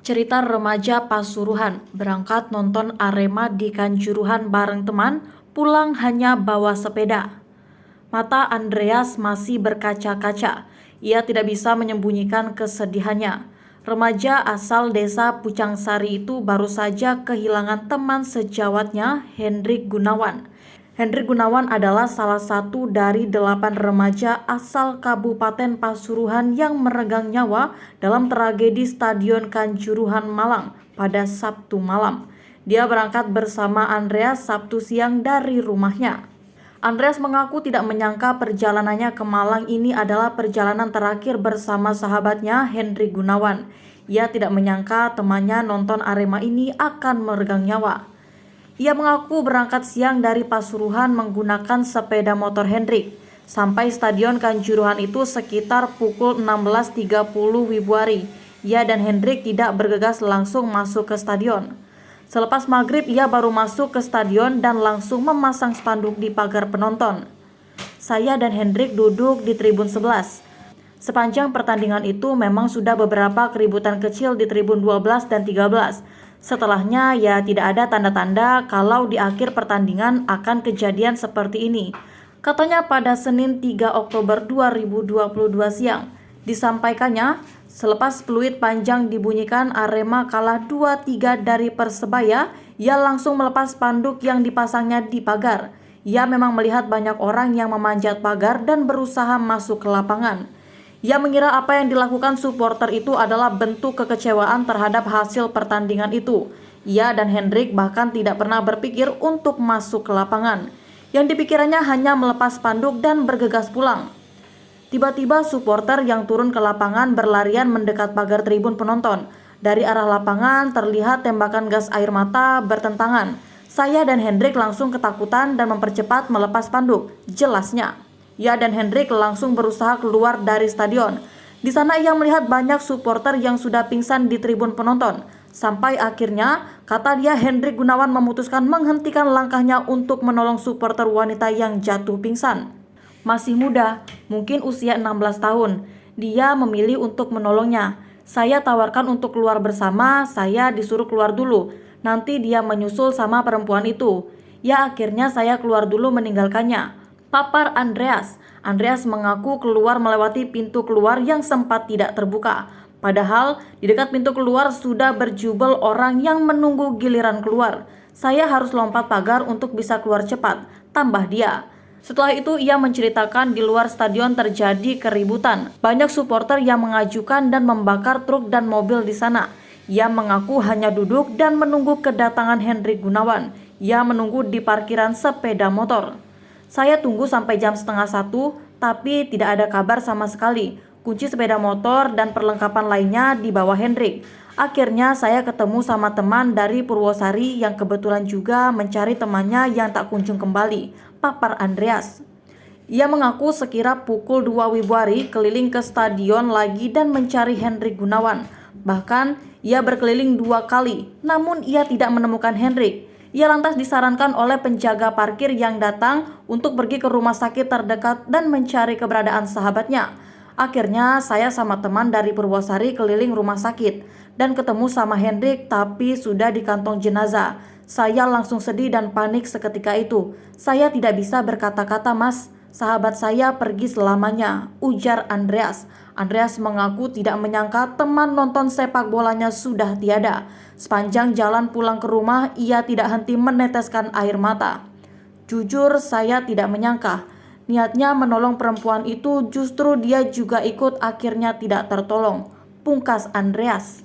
Cerita remaja Pasuruan berangkat nonton Arema di Kanjuruhan bareng teman, pulang hanya bawa sepeda. Mata Andreas masih berkaca-kaca. Ia tidak bisa menyembunyikan kesedihannya. Remaja asal desa Pucangsari itu baru saja kehilangan teman sejawatnya, Hendrik Gunawan. Hendrik Gunawan adalah salah satu dari 8 remaja asal Kabupaten Pasuruan yang meregang nyawa dalam tragedi Stadion Kanjuruhan Malang pada Sabtu malam. Dia berangkat bersama Andreas Sabtu siang dari rumahnya. Andreas mengaku tidak menyangka perjalanannya ke Malang ini adalah perjalanan terakhir bersama sahabatnya Hendrik Gunawan. Ia tidak menyangka temannya nonton Arema ini akan meregang nyawa. Ia mengaku berangkat siang dari Pasuruan menggunakan sepeda motor Hendrik. Sampai Stadion Kanjuruhan itu sekitar pukul 16.30 Wibuari. Ia dan Hendrik tidak bergegas langsung masuk ke stadion. Selepas maghrib ia baru masuk ke stadion dan langsung memasang spanduk di pagar penonton. Saya dan Hendrik duduk di tribun 11. Sepanjang pertandingan itu memang sudah beberapa keributan kecil di tribun 12 dan 13. Setelahnya ya tidak ada tanda-tanda kalau di akhir pertandingan akan kejadian seperti ini. Katanya pada Senin 3 Oktober 2022 siang. Disampaikannya selepas peluit panjang dibunyikan Arema kalah 2-3 dari Persebaya, ia langsung melepas spanduk yang dipasangnya di pagar. Ia memang melihat banyak orang yang memanjat pagar dan berusaha masuk ke lapangan. Ia mengira apa yang dilakukan supporter itu adalah bentuk kekecewaan terhadap hasil pertandingan itu. Ia dan Hendrik bahkan tidak pernah berpikir untuk masuk ke lapangan. Yang dipikirannya hanya melepas spanduk dan bergegas pulang. Tiba-tiba supporter yang turun ke lapangan berlarian mendekat pagar tribun penonton. Dari arah lapangan terlihat tembakan gas air mata bertentangan. Saya dan Hendrik langsung ketakutan dan mempercepat melepas spanduk. Jelasnya, ia dan Hendrik langsung berusaha keluar dari stadion. Di sana ia melihat banyak supporter yang sudah pingsan di tribun penonton. Sampai akhirnya, kata dia, Hendrik Gunawan memutuskan menghentikan langkahnya untuk menolong supporter wanita yang jatuh pingsan. Masih muda, mungkin usia 16 tahun. Dia memilih untuk menolongnya. Saya tawarkan untuk keluar bersama, saya disuruh keluar dulu. Nanti dia menyusul sama perempuan itu. Ya akhirnya saya keluar dulu meninggalkannya. Papar Andreas. Andreas mengaku keluar melewati pintu keluar yang sempat tidak terbuka. Padahal di dekat pintu keluar sudah berjubel orang yang menunggu giliran keluar. Saya harus lompat pagar untuk bisa keluar cepat, tambah dia. Setelah itu ia menceritakan di luar stadion terjadi keributan. Banyak supporter yang mengajukan dan membakar truk dan mobil di sana. Ia mengaku hanya duduk dan menunggu kedatangan Hendrik Gunawan. Ia menunggu di parkiran sepeda motor. Saya tunggu sampai jam 12:30, tapi tidak ada kabar sama sekali. Kunci sepeda motor dan perlengkapan lainnya di bawah Hendrik. Akhirnya saya ketemu sama teman dari Purwosari yang kebetulan juga mencari temannya yang tak kunjung kembali, papar Andreas. Ia mengaku sekira pukul 2 Wibuari keliling ke stadion lagi dan mencari Hendrik Gunawan. Bahkan ia berkeliling 2 kali, namun ia tidak menemukan Hendrik. Ia lantas disarankan oleh penjaga parkir yang datang untuk pergi ke rumah sakit terdekat dan mencari keberadaan sahabatnya. Akhirnya saya sama teman dari Purwosari keliling rumah sakit dan ketemu sama Hendrik tapi sudah di kantong jenazah. Saya langsung sedih dan panik seketika itu. Saya tidak bisa berkata-kata, Mas. Sahabat saya pergi selamanya, ujar Andreas. Andreas mengaku tidak menyangka teman nonton sepak bolanya sudah tiada. Sepanjang jalan pulang ke rumah, ia tidak henti meneteskan air mata. Jujur saya tidak menyangka. Niatnya menolong perempuan itu justru dia juga ikut akhirnya tidak tertolong. Pungkas Andreas.